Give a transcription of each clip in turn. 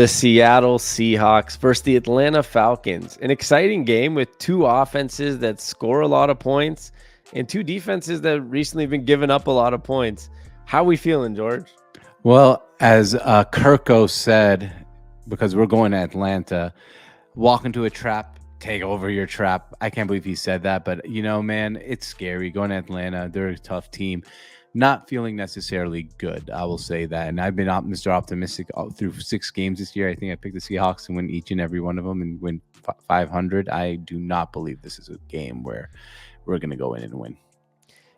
The Seattle Seahawks versus the Atlanta Falcons. An exciting game with two offenses that score a lot of points and two defenses that recently been giving up a lot of points. How we feeling, George? Well, as Kirko said, because we're going to Atlanta, walk into a trap, take over your trap. I can't believe he said that, but man, it's scary going to Atlanta. They're a tough team. Not feeling necessarily good, I will say that. And I've been Mr. Optimistic through 6 games this year. I think I picked the Seahawks and win each and every one of them and win 500. I do not believe this is a game where we're going to go in and win.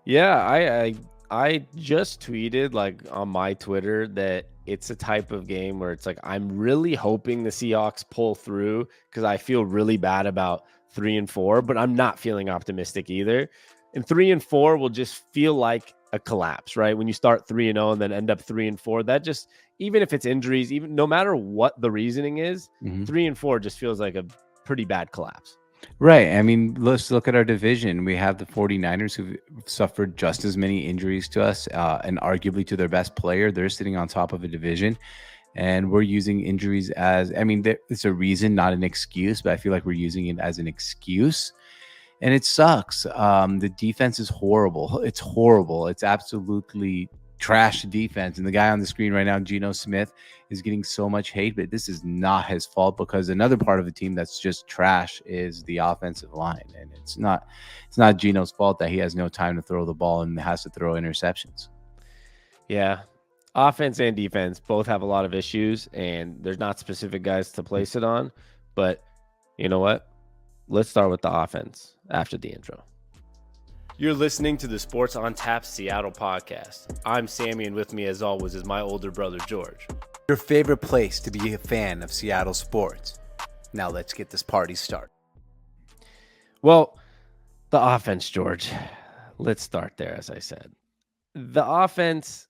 Yeah, I just tweeted on my Twitter that it's a type of game where it's I'm really hoping the Seahawks pull through because I feel really bad about 3-4, but I'm not feeling optimistic either. And 3-4 will just feel like a collapse, right? When you start 3-0 and then end up 3-4, that just, even if it's injuries, even no matter what the reasoning is, 3-4 just feels like a pretty bad collapse. Right. I mean, let's look at our division. We have the 49ers who've suffered just as many injuries to us and arguably to their best player. They're sitting on top of a division. And we're using injuries as, it's a reason, not an excuse, but I feel like we're using it as an excuse. And it sucks. The defense is horrible. It's horrible. It's absolutely trash defense. And the guy on the screen right now, Geno Smith, is getting so much hate, but this is not his fault because another part of the team that's just trash is the offensive line. And it's not Geno's fault that he has no time to throw the ball and has to throw interceptions. Yeah. Offense and defense both have a lot of issues, and there's not specific guys to place it on. But you know what? Let's start with the offense after the intro. You're listening to the Sports on Tap Seattle podcast. I'm Sammy, and with me, as always, is my older brother, George. Your favorite place to be a fan of Seattle sports. Now let's get this party started. Well, the offense, George. Let's start there, as I said. The offense,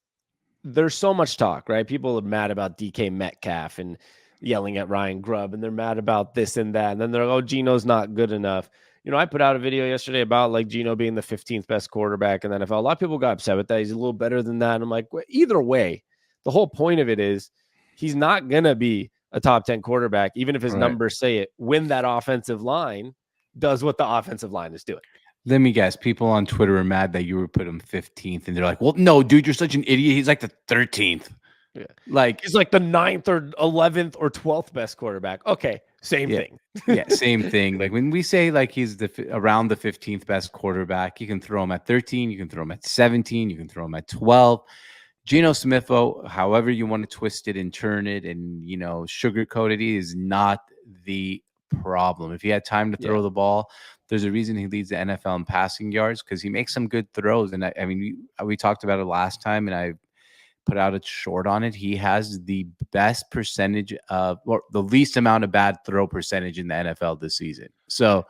there's so much talk, right? People are mad about DK Metcalf and yelling at Ryan Grubb, and they're mad about this and that. And then they're like, oh, Geno's not good enough. I put out a video yesterday about Geno being the 15th best quarterback in the NFL. A lot of people got upset with that. He's a little better than that. And I'm like, well, either way, the whole point of it is he's not going to be a top 10 quarterback, even if his numbers say it, when that offensive line does what the offensive line is doing. Let me guess. People on Twitter are mad that you were put him 15th, and they're like, well, no, dude, you're such an idiot. He's like the 13th. Yeah. He's like the 9th or 11th or 12th best quarterback. Okay. Same thing. Yeah, same thing. Like when we say he's around the 15th best quarterback, you can throw him at 13, you can throw him at 17, you can throw him at 12. Geno Smith, however you want to twist it and turn it and sugarcoat it, is not the problem. If he had time to throw the ball, there's a reason he leads the NFL in passing yards because he makes some good throws. And we talked about it last time, and I put out a short on it. He has the best percentage of, or the least amount of bad throw percentage in the NFL this season. So,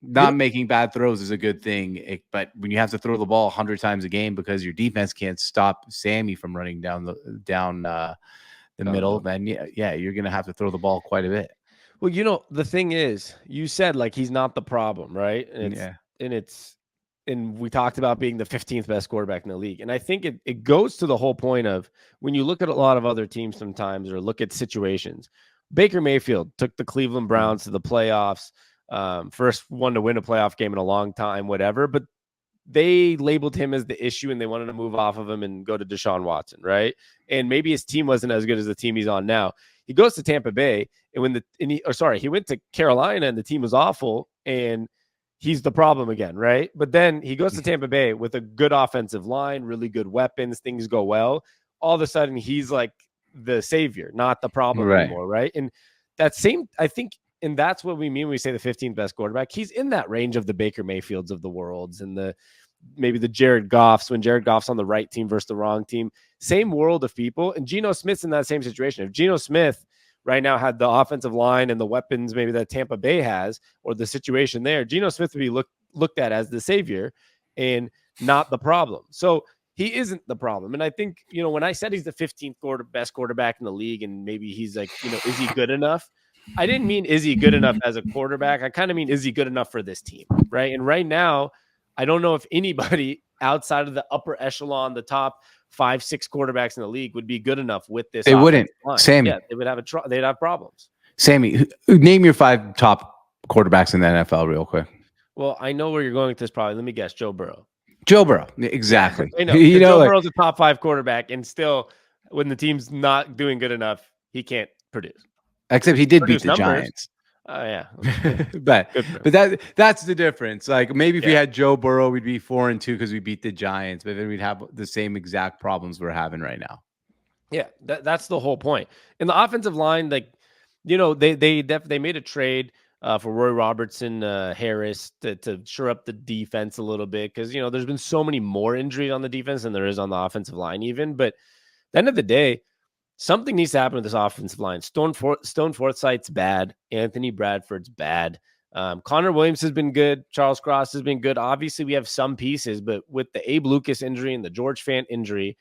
not making bad throws is a good thing. But when you have to throw the ball 100 times a game because your defense can't stop Sammy from running down the middle, then you're going to have to throw the ball quite a bit. Well, the thing is, you said he's not the problem, right? And we talked about being the 15th best quarterback in the league. And I think it goes to the whole point of when you look at a lot of other teams sometimes or look at situations. Baker Mayfield took the Cleveland Browns to the playoffs, first one to win a playoff game in a long time, whatever. But they labeled him as the issue and they wanted to move off of him and go to Deshaun Watson, right? And maybe his team wasn't as good as the team he's on now. He goes to Tampa Bay, and he went to Carolina and the team was awful, and he's the problem again, right? But then he goes to Tampa Bay with a good offensive line, really good weapons, things go well. All of a sudden, he's like the savior, not the problem anymore, right? And I think, and that's what we mean when we say the 15th best quarterback. He's in that range of the Baker Mayfields of the worlds and maybe the Jared Goffs when Jared Goff's on the right team versus the wrong team. Same world of people. And Geno Smith's in that same situation. If Geno Smith right now had the offensive line and the weapons maybe that Tampa Bay has, or the situation there, Geno Smith would be looked at as the savior and not the problem. So he isn't the problem. And I think, when I said he's the 15th best quarterback in the league and maybe he's like, is he good enough? I didn't mean, is he good enough as a quarterback? I kind of mean, is he good enough for this team? Right. And right now, I don't know if anybody outside of the upper echelon, the top 5-6 quarterbacks in the league would be good enough with this. They wouldn't. Line. Sammy. Yeah, they would have they'd have problems. Sammy, name your 5 top quarterbacks in the NFL real quick. Well, I know where you're going with this. Probably. Let me guess. Joe Burrow. Joe Burrow. Exactly. Yeah, I know. Joe Burrow's a top 5 quarterback, and still, when the team's not doing good enough, he can't produce. Except he did beat the Giants. Oh yeah, but that's the difference. Like maybe if we had Joe Burrow, we'd be 4-2 because we beat the Giants, but then we'd have the same exact problems we're having right now. Yeah, that's the whole point. In the offensive line, like they made a trade for Roy Robertson, Harris to shore up the defense a little bit because there's been so many more injuries on the defense than there is on the offensive line even. But at the end of the day, something needs to happen with this offensive line. Stone Forsythe's bad. Anthony Bradford's bad. Connor Williams has been good. Charles Cross has been good. Obviously, we have some pieces, but with the Abe Lucas injury and the George Fant injury,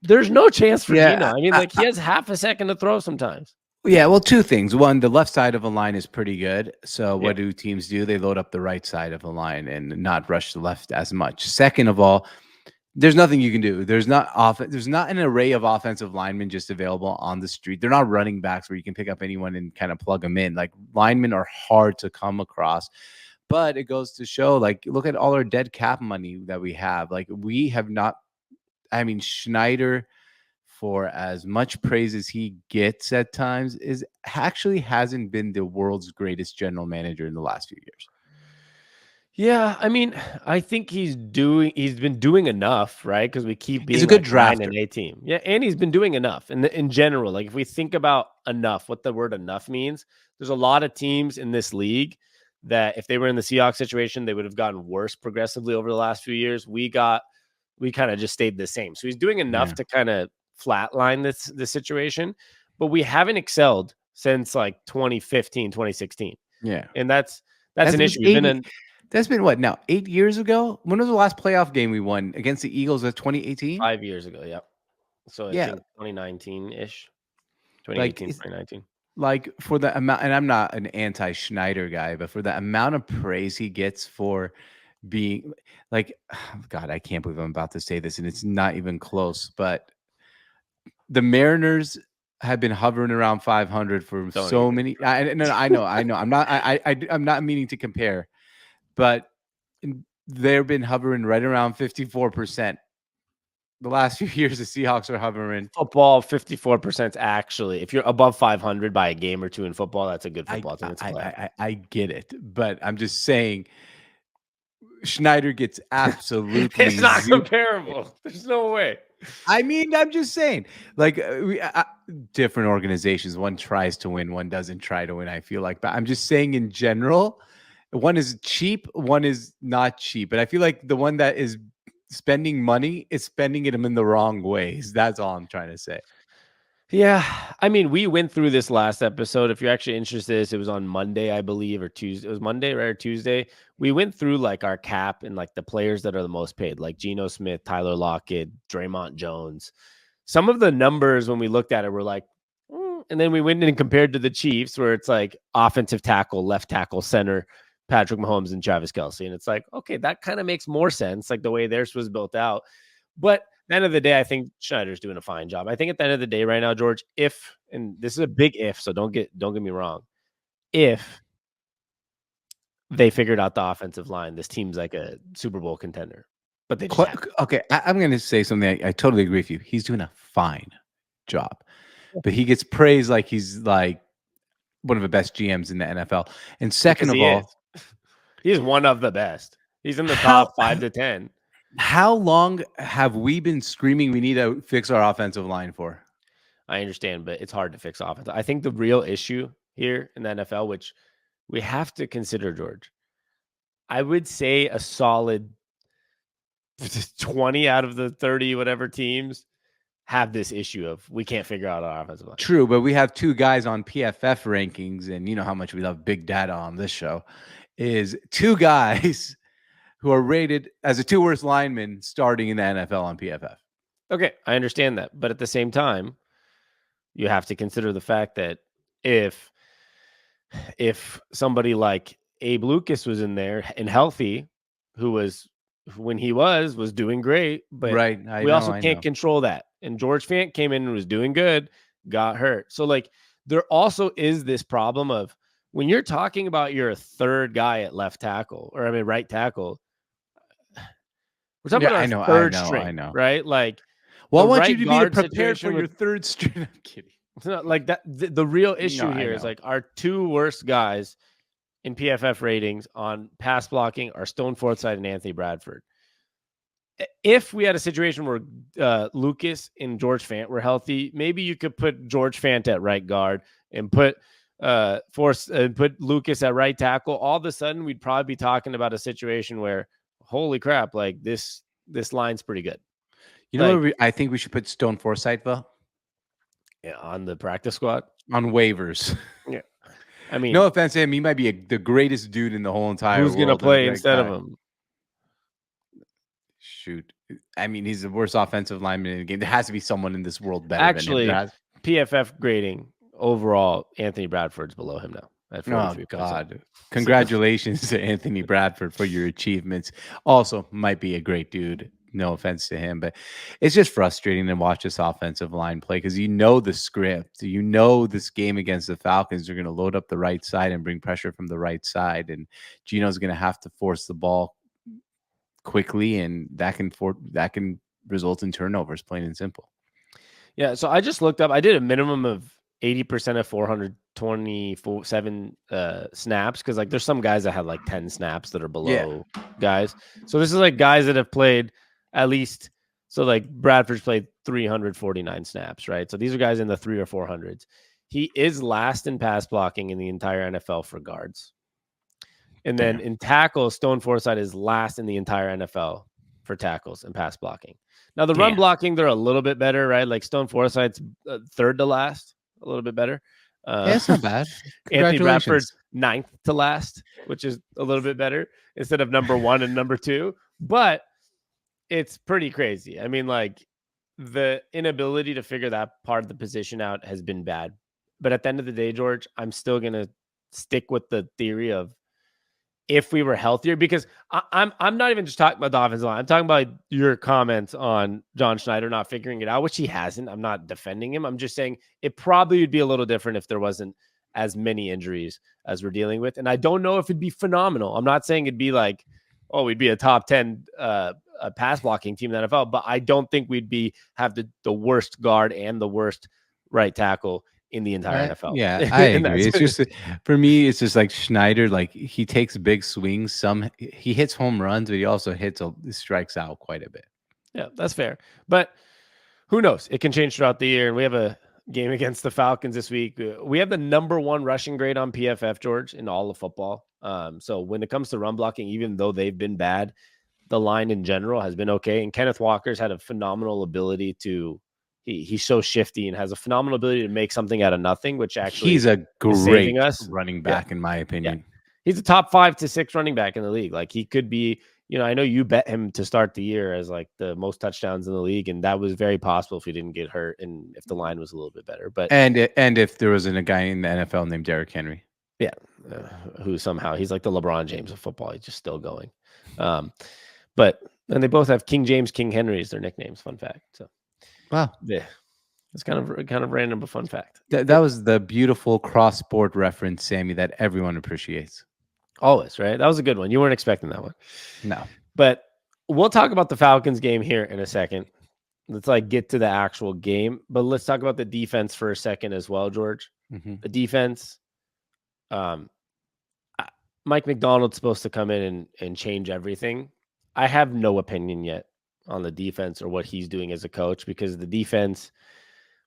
there's no chance for Geno. I mean, he has half a second to throw sometimes. Yeah, well, 2 things. One, the left side of a line is pretty good. So what do teams do? They load up the right side of a line and not rush the left as much. Second of all, there's nothing you can do. There's not an array of offensive linemen just available on the street. They're not running backs where you can pick up anyone and kind of plug them in. Like linemen are hard to come across, but it goes to show, like, look at all our dead cap money that we have. Like we have not, I mean, Schneider, for as much praise as he gets at times, hasn't been the world's greatest general manager in the last few years. Yeah, I mean, I think he's been doing enough, right? Because we keep being a good drafter. 9-8 team. Yeah, and he's been doing enough. And in general, like if we think about enough, what the word enough means, there's a lot of teams in this league that if they were in the Seahawks situation, they would have gotten worse progressively over the last few years. We kind of just stayed the same. So he's doing enough to kind of flatline this situation, but we haven't excelled since like 2015, 2016. Yeah. And that's an issue. That's been what now? 8 years ago? When was the last playoff game we won against the Eagles? Of 2018? 5 years ago, yeah. So I think 2019-ish. 2018, 2019. Like for the amount, and I'm not an anti-Schneider guy, but for the amount of praise he gets for being like, God, I can't believe I'm about to say this, and it's not even close, but the Mariners have been hovering around 500 for so many. I know. I'm not meaning to compare. But they've been hovering right around 54%. The last few years, the Seahawks are hovering. Football, 54% actually. If you're above 500 by a game or two in football, that's a good football team. I get it. But I'm just saying Schneider gets absolutely it's not comparable. There's no way. I mean, I'm just saying, like different organizations, one tries to win, one doesn't try to win, I feel like. But I'm just saying in general, one is cheap, one is not cheap. But I feel like the one that is spending money is spending it in the wrong ways. That's all I'm trying to say. Yeah. I mean, we went through this last episode. If you're actually interested in this, it was on Monday, I believe, or Tuesday. It was Monday, right? Or Tuesday. We went through like our cap and like the players that are the most paid, like Geno Smith, Tyler Lockett, Draymond Jones. Some of the numbers when we looked at it were like, and then we went in and compared to the Chiefs where it's like offensive tackle, left tackle, center, Patrick Mahomes and Travis Kelce. And it's like, okay, that kind of makes more sense, like the way theirs was built out. But at the end of the day, I think Schneider's doing a fine job. I think at the end of the day right now, George, if, and this is a big if, so don't get me wrong, if they figured out the offensive line, this team's like a Super Bowl contender. But they just okay, I'm going to say something. I totally agree with you. He's doing a fine job. But he gets praised like he's like one of the best GMs in the NFL. And second of all, he's one of the best. He's in the top 5 to 10. How long have we been screaming we need to fix our offensive line for? I understand, but it's hard to fix offense. I think the real issue here in the NFL, which we have to consider, George, I would say a solid 20 out of the 30 whatever teams have this issue of we can't figure out our offensive line. True, but we have 2 guys on PFF rankings, and you know how much we love big data on this show, is 2 guys who are rated as the 2 worst linemen starting in the NFL on PFF. Okay, I understand that. But at the same time, you have to consider the fact that if somebody like Abe Lucas was in there and healthy, who was when he was doing great, but Right. I we know. also I can't know. control that. And George Fant came in and was doing good, got hurt. So like there also is this problem of when you're talking about your third guy at left tackle, or I mean right tackle, we're talking Yeah, about I our know. I third know. I string, know. right? Like Well, I the want you right to be guard prepared for situation your with third string. I'm kidding. it's not like that. The real No, issue I here is know. like our two worst guys in PFF ratings on pass blocking are Stone Forsythe and Anthony Bradford. If we had a situation where Lucas and George Fant were healthy, maybe you could put George Fant at right guard and put Lucas at right tackle. All of a sudden, we'd probably be talking about a situation where, holy crap, like this line's pretty good. You know Like what? I think we should put Stone Forsythe though on the practice squad. on waivers. Yeah, I mean, No offense to him, he might be the greatest dude in the whole entire who's gonna world and a play great instead of guy. him? Shoot, I mean, he's the worst offensive lineman in the game. There has to be someone in this world better Actually, than him. PFF grading overall, Anthony Bradford's below him now at Oh 43%. God! Congratulations to Anthony Bradford for your achievements. Also, might be a great dude. No offense to him, but it's just frustrating to watch this offensive line play because you know the script. You know this game against the Falcons, they're going to load up the right side and bring pressure from the right side, and Gino's going to have to force the ball quickly, and that can result in turnovers, plain and simple. Yeah, so I just looked up. I did a minimum of 80% of 427 snaps because like there's some guys that have like 10 snaps that are below guys. So this is like guys that have played at least. So like Bradford's played 349 snaps, right? So these are guys in the 300 or 400s. He is last in pass blocking in the entire NFL for guards. And then in tackles, Stone Forsythe is last in the entire NFL for tackles and pass blocking. Now, the run blocking, they're a little bit better, right? Like Stone Forsythe's third to last, a little bit better. Yeah, it's not bad. Anthony Bradford's ninth to last, which is a little bit better instead of number one and number two. But it's pretty crazy. I mean, like the inability to figure that part of the position out has been bad. But at the end of the day, George, I'm still going to stick with the theory of if we were healthier, because I'm not even just talking about the offensive line. I'm talking about your comments on John Schneider not figuring it out, which he hasn't. I'm not defending him. I'm just saying it probably would be a little different if there wasn't as many injuries as we're dealing with. And I don't know if it'd be phenomenal. I'm not saying it'd be like, oh, we'd be a top 10 a pass blocking team in the NFL, but I don't think we'd have the worst guard and the worst right tackle in the entire NFL. Yeah, I agree. It's just for me, it's just like Schneider. Like he takes big swings. He hits home runs, but he also strikes out quite a bit. Yeah, that's fair. But who knows? It can change throughout the year. And we have a game against the Falcons this week. We have the number one rushing grade on PFF, George, in all of football. So when it comes to run blocking, even though they've been bad, the line in general has been okay. And Kenneth Walker's had a phenomenal ability to. He's so shifty and has a phenomenal ability to make something out of nothing, which actually he's a great us. running back, in my opinion. Yeah. He's a top 5 to 6 running back in the league. Like he could be, I know you bet him to start the year as like the most touchdowns in the league, and that was very possible if he didn't get hurt and if the line was a little bit better. But and if there wasn't a guy in the NFL named Derrick Henry, who somehow he's like the LeBron James of football. He's just still going. But and they both have King James, King Henry as their nicknames. Fun fact. So. Wow. Yeah. It's kind of random, but fun fact. That was the beautiful cross-sport reference, Sammy, that everyone appreciates. Always, right? That was a good one. You weren't expecting that one. No. But we'll talk about the Falcons game here in a second. Let's get to the actual game. But let's talk about the defense for a second as well, George. Mm-hmm. The defense, Mike McDonald's supposed to come in and change everything. I have no opinion yet on the defense or what he's doing as a coach, because the defense,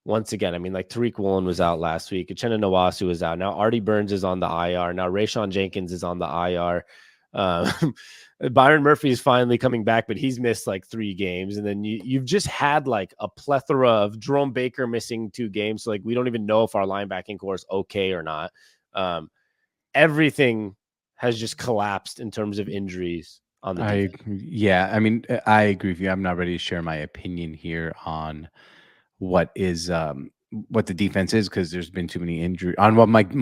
once again, I mean, like Tariq Woolen was out last week. Uchenna Nwasu is out. Now Artie Burns is on the IR. Now Rayshawn Jenkins is on the IR. Byron Murphy is finally coming back, but he's missed like 3 games. And then you've just had like a plethora of Jerome Baker missing 2 games. So like we don't even know if our linebacking core is okay or not. Everything has just collapsed in terms of injuries on the defense. I mean, I agree with you. I'm not ready to share my opinion here on what the defense is, because there's been too many injuries on what Mike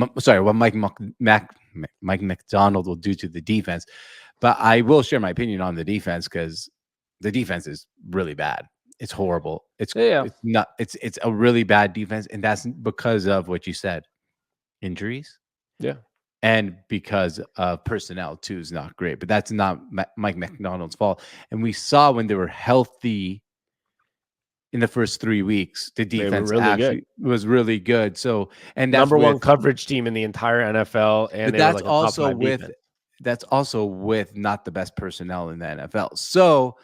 McDonald will do to the defense. But I will share my opinion on the defense because the defense is really bad. It's horrible. It's not. It's a really bad defense, and that's because of what you said, injuries. Yeah. And because personnel too is not great, but that's not Mike McDonald's fault. And we saw when they were healthy in the first 3 weeks, the defense was really good. So, and that's number one coverage team in the entire NFL, and that's also with not the best personnel in the NFL. So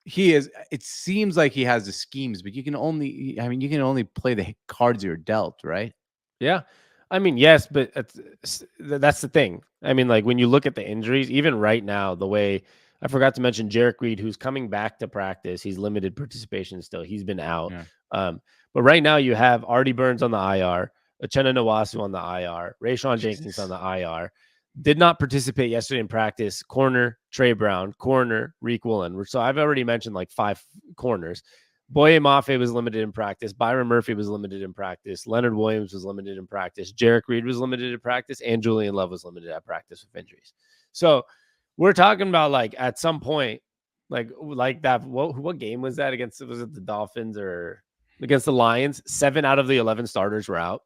it seems like he has the schemes, but you can only play the cards you're dealt, right? Yeah. I mean, yes, but that's the thing. I mean, like when you look at the injuries, even right now, the way I forgot to mention Jarek Reed, who's coming back to practice. He's limited participation still. He's been out. Yeah. But right now you have Artie Burns on the IR, Uchenna Nwasu on the IR, Rayshawn Jenkins on the IR. Did not participate yesterday in practice. Corner, Trey Brown. Corner, Reek Woolen. So I've already mentioned like 5 corners. Boye Mafe was limited in practice. Byron Murphy was limited in practice. Leonard Williams was limited in practice. Jarek Reed was limited in practice. And Julian Love was limited at practice with injuries. So we're talking about like at some point, like that. What game was that against? Was it the Dolphins or against the Lions? 7 out of the 11 starters were out.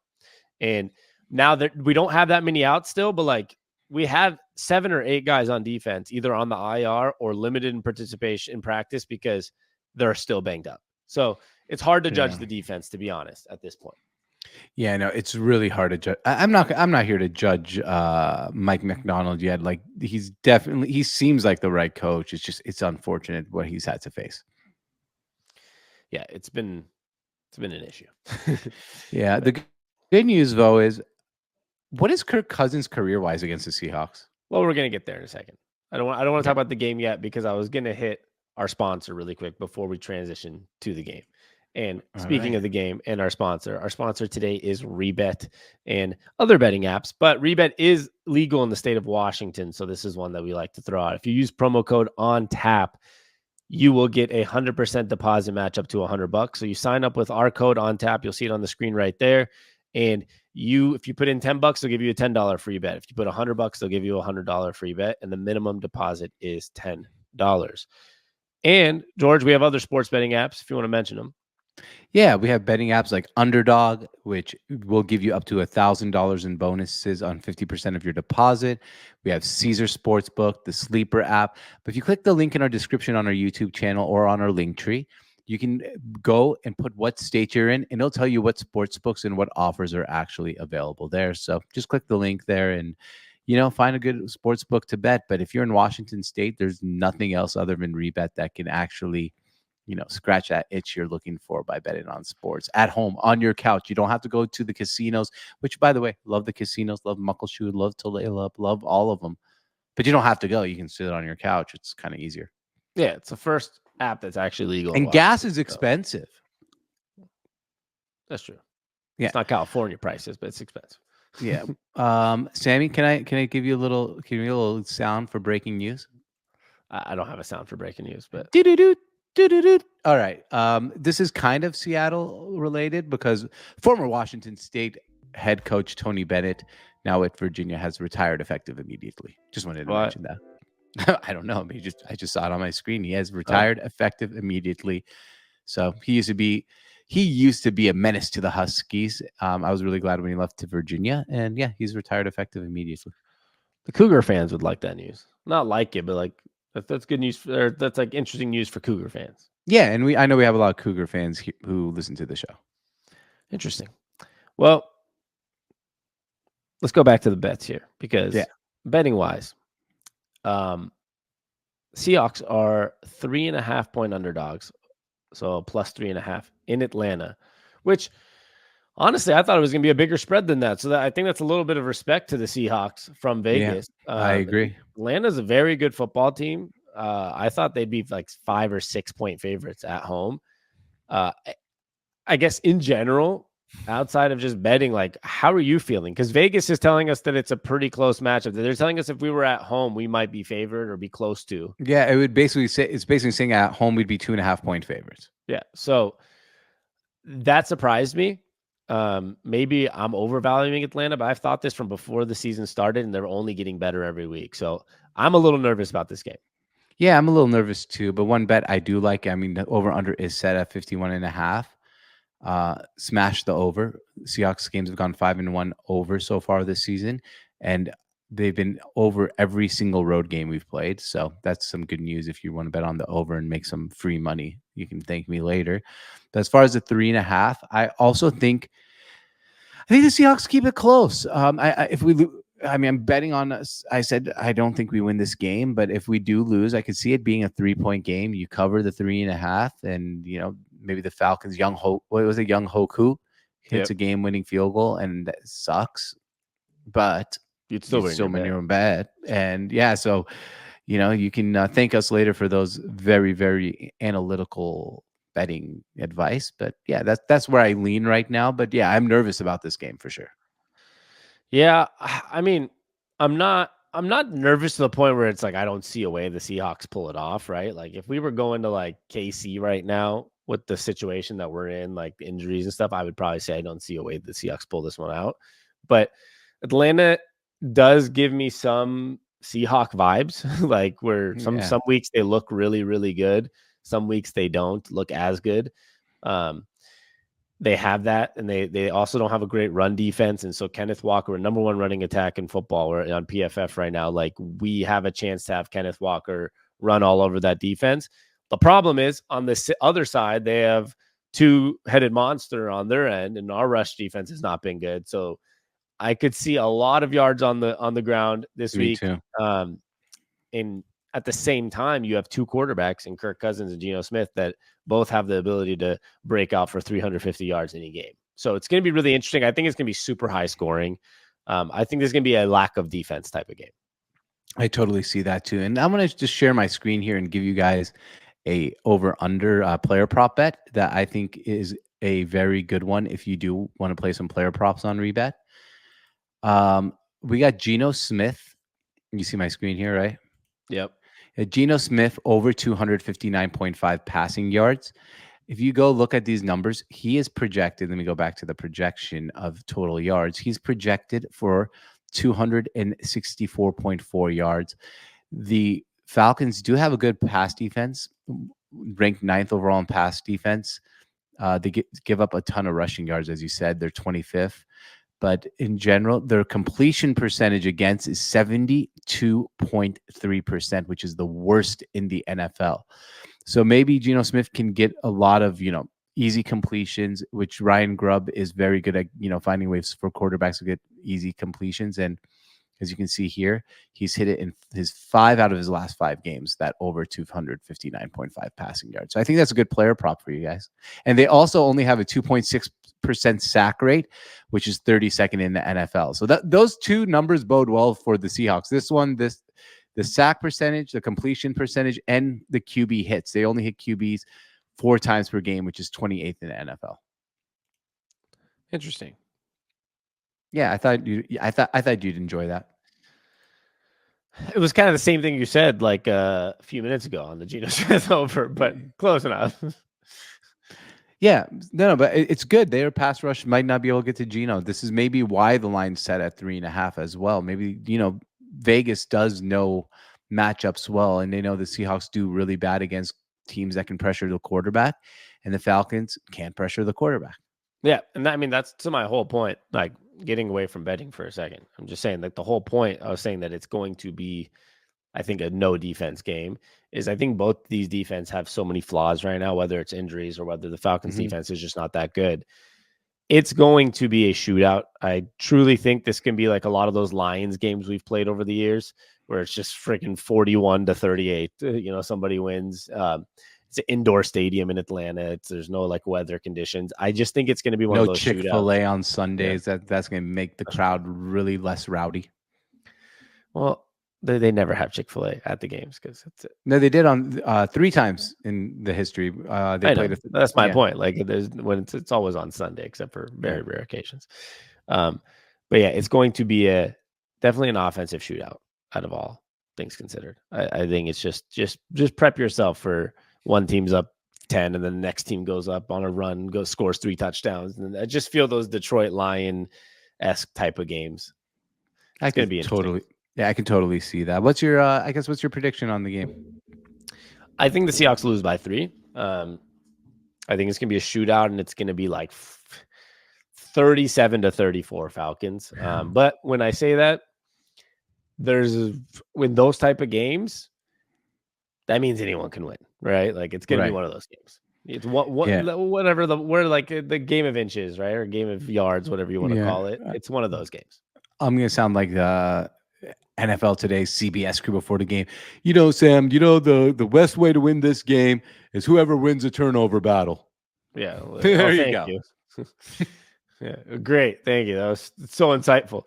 And now that we don't have that many out still, but like we have 7 or 8 guys on defense, either on the IR or limited in participation in practice because they're still banged up. So it's hard to judge the defense, to be honest, at this point. Yeah, no, it's really hard to judge. I'm not here to judge Mike McDonald yet. Like he seems like the right coach. It's unfortunate what he's had to face. Yeah, it's been an issue. Yeah, the good news though is, what is Kirk Cousins career-wise against the Seahawks? Well, we're gonna get there in a second. I don't want to talk about the game yet because I was gonna hit our sponsor really quick before we transition to the game. And speaking of the game and our sponsor today is Rebet and other betting apps, but Rebet is legal in the state of Washington. So this is one that we like to throw out. If you use promo code on tap, you will get 100% deposit match up to $100. So you sign up with our code on tap. You'll see it on the screen right there. And if you put in $10, they'll give you a $10 free bet. If you put $100, they'll give you a $100 free bet. And the minimum deposit is $10. And George, we have other sports betting apps if you want to mention them. Yeah, we have betting apps like Underdog, which will give you up to $1,000 in bonuses on 50% of your deposit. We have Caesar Sportsbook, the Sleeper app. But if you click the link in our description on our YouTube channel or on our link tree, you can go and put what state you're in, and it'll tell you what sports books and what offers are actually available there. So just click the link there and find a good sports book to bet. But if you're in Washington State, there's nothing else other than Rebet that can actually scratch that itch you're looking for by betting on sports at home on your couch. You don't have to go to the casinos, which, by the way, love the casinos, love Muckleshoot, love Tulalip, love all of them. But you don't have to go. You can sit on your couch. It's kind of easier. Yeah, it's the first app that's actually legal. And gas is expensive. That's true. Yeah. It's not California prices, but it's expensive. Yeah. Sammy, can I give you a little sound for breaking news? I don't have a sound for breaking news, but all right. This is kind of Seattle related because former Washington State head coach Tony Bennett, now at Virginia, has retired effective immediately. Just wanted to mention that. I don't know. I just saw it on my screen. He has retired effective immediately. So he used to be a menace to the Huskies. I was really glad when he left to Virginia, and yeah, he's retired effective immediately. The Cougar fans would like that news. Not like it, but like that's good news. That's like interesting news for Cougar fans. Yeah, and I know we have a lot of Cougar fans who listen to the show. Interesting. Well, let's go back to the bets here because betting wise, Seahawks are 3.5 point underdogs. So plus 3.5 in Atlanta, which honestly, I thought it was going to be a bigger spread than that. So I think that's a little bit of respect to the Seahawks from Vegas. Yeah, I agree. Atlanta's a very good football team. I thought they'd be like 5 or 6 point favorites at home. I guess in general, outside of just betting, like, how are you feeling? Because Vegas is telling us that it's a pretty close matchup. They're telling us if we were at home, we might be favored or be close to. Yeah, it's basically saying at home we'd be 2.5 point favorites. Yeah, so that surprised me. Maybe I'm overvaluing Atlanta, but I've thought this from before the season started, and they're only getting better every week. So I'm a little nervous about this game. Yeah, I'm a little nervous too, but one bet I do like, I mean, the over under is set at 51.5. Smash the over. Seahawks games have gone 5-1 over so far this season, and they've been over every single road game we've played. So that's some good news. If you want to bet on the over and make some free money, you can thank me later. But as far as the 3.5, I also think the Seahawks keep it close. If we I mean, I'm betting on us. I said I don't think we win this game, but if we do lose, I could see it being a 3-point game. You cover the 3.5, and maybe the Falcons, Young Hoku hits a game-winning field goal, and that sucks. But You'd still win your own bet, and so you can thank us later for those very, very analytical betting advice. But yeah, that's where I lean right now. But yeah, I'm nervous about this game for sure. Yeah, I mean, I'm not nervous to the point where it's like I don't see a way the Seahawks pull it off, right? Like if we were going to like KC right now with the situation that we're in, like the injuries and stuff, I would probably say I don't see a way the Seahawks pull this one out. But Atlanta does give me some Seahawk vibes, like where some weeks they look really, really good, some weeks they don't look as good. They have that, and they also don't have a great run defense. And so Kenneth Walker, number one running attack in football, we're on PFF right now. Like we have a chance to have Kenneth Walker run all over that defense. The problem is on the other side, they have two-headed monster on their end, and our rush defense has not been good. So I could see a lot of yards on the ground this week. Too. And at the same time, you have two quarterbacks in Kirk Cousins and Geno Smith that both have the ability to break out for 350 yards in a game. So it's going to be really interesting. I think it's going to be super high scoring. I think there's going to be a lack of defense type of game. I totally see that too. And I'm going to just share my screen here and give you guys a over-under player prop bet that I think is a very good one if you do want to play some player props on Rebet. We got Geno Smith. You see my screen here, right? Yep. Geno Smith over 259.5 passing yards. If you go look at these numbers, he is projected. Let me go back to the projection of total yards. He's projected for 264.4 yards. The Falcons do have a good pass defense, ranked 9th overall in pass defense. They give up a ton of rushing yards, as you said. They're 25th. But in general, their completion percentage against is 72.3%, which is the worst in the NFL. So maybe Geno Smith can get a lot of, easy completions, which Ryan Grubb is very good at, finding ways for quarterbacks to get easy completions. And as you can see here, he's hit it in his 5 out of his last 5 games, that over 259.5 passing yards. So I think that's a good player prop for you guys. And they also only have a 2.6% sack rate, which is 32nd in the NFL. So those two numbers bode well for the Seahawks. The sack percentage, the completion percentage, and the QB hits. They only hit QBs 4 times per game, which is 28th in the NFL. Interesting. Yeah, I thought you'd enjoy that. It was kind of the same thing you said like a few minutes ago on the Geno Smith over, but close enough. Yeah, no, but it's good. Their pass rush might not be able to get to Geno. This is maybe why the line's set at 3.5 as well. Maybe, Vegas does know matchups well, and they know the Seahawks do really bad against teams that can pressure the quarterback, and the Falcons can't pressure the quarterback. Yeah, and that's to my whole point, like getting away from betting for a second. I'm just saying, like, the whole point I was saying that it's going to be, I think, a no defense game is I think both these defense have so many flaws right now, whether it's injuries or whether the Falcons defense is just not that good. It's going to be a shootout. I truly think this can be like a lot of those Lions games we've played over the years where it's just freaking 41-38. Somebody wins. It's an indoor stadium in Atlanta. There's no like weather conditions. I just think it's going to be one of those Chick-fil-A on Sundays. Yeah. That's going to make the crowd really less rowdy. Well, they never have Chick-fil-A at the games because that's it. No, they did on 3 times in the history. That's my point. Like it's always on Sunday, except for very rare occasions. But yeah, it's going to be definitely an offensive shootout out of all things considered. I think it's just prep yourself for one team's up 10 and then the next team goes up on a run, scores 3 touchdowns. And I just feel those Detroit Lion-esque type of games. It's going to be interesting. Yeah, I can totally see that. What's your what's your prediction on the game? I think the Seahawks lose by 3. I think it's going to be a shootout, and it's going to be like 37-34 Falcons. But when I say that, when those type of games, that means anyone can win, right? Like it's going to be one of those games. It's whatever the game of inches, right? Or game of yards, whatever you want to call it. It's one of those games. I'm going to sound like the NFL Today's CBS crew before the game. You know, Sam, the best way to win this game is whoever wins a turnover battle. Yeah. There you go. Yeah, great. Thank you. That was so insightful.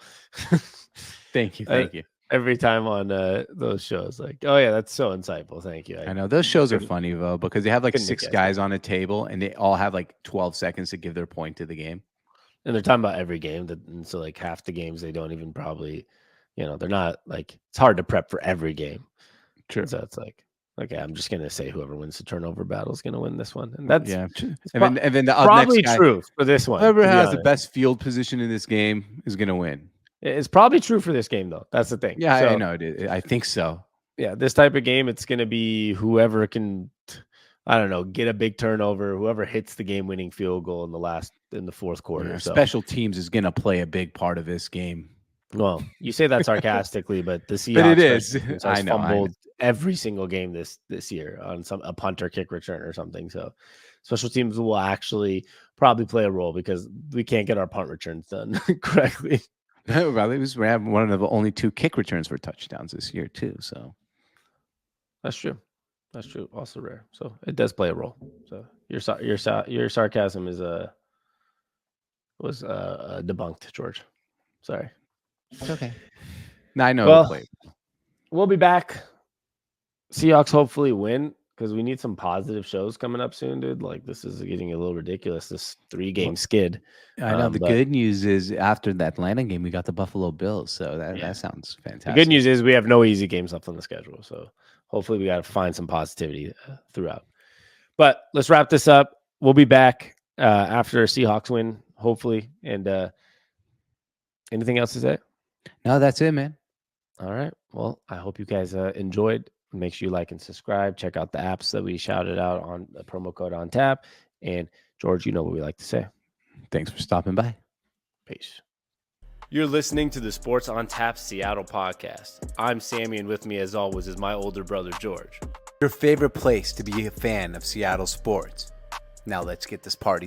Thank you. Every time on those shows, like, oh yeah, that's so insightful. Thank you. I know those shows are funny though, because they have like 6 guys on a table and they all have like 12 seconds to give their point to the game. And they're talking about every game. And so like half the games they don't even probably, they're not like, it's hard to prep for every game. True. So it's like, okay, I'm just gonna say whoever wins the turnover battle is gonna win this one, and that's and then the probably next guy, true for this one. Whoever has the best field position in this game is gonna win. It's probably true for this game, though. That's the thing. Yeah, I know it is. I think so. Yeah, this type of game, it's gonna be whoever can, I don't know, get a big turnover, whoever hits the game-winning field goal in the fourth quarter. Yeah, special teams is gonna play a big part of this game. Well, you say that sarcastically, but the Seahawks, but it is. I know. Fumbled every single game this year on a punt or kick return or something. So special teams will actually probably play a role because we can't get our punt returns done correctly. Well, we have one of the only 2 kick returns for touchdowns this year too. So that's true. That's true. Also rare. So it does play a role. So your sarcasm was debunked, George. Sorry. It's okay. Now I know. Well, we'll be back. Seahawks hopefully win because we need some positive shows coming up soon, dude. Like this is getting a little ridiculous. This 3-game skid. I know. The good news is after the Atlanta game, we got the Buffalo Bills. So that sounds fantastic. The good news is we have no easy games left on the schedule. So hopefully we got to find some positivity throughout. But let's wrap this up. We'll be back after a Seahawks win, hopefully. And anything else to say? No, that's it, man. All right. Well, I hope you guys enjoyed. Make sure you like and subscribe. Check out the apps that we shouted out on the promo code on tap. And George, you know what we like to say. Thanks for stopping by. Peace. You're listening to the Sports on Tap Seattle podcast. I'm Sammy, and with me, as always, is my older brother, George. Your favorite place to be a fan of Seattle sports. Now let's get this party started.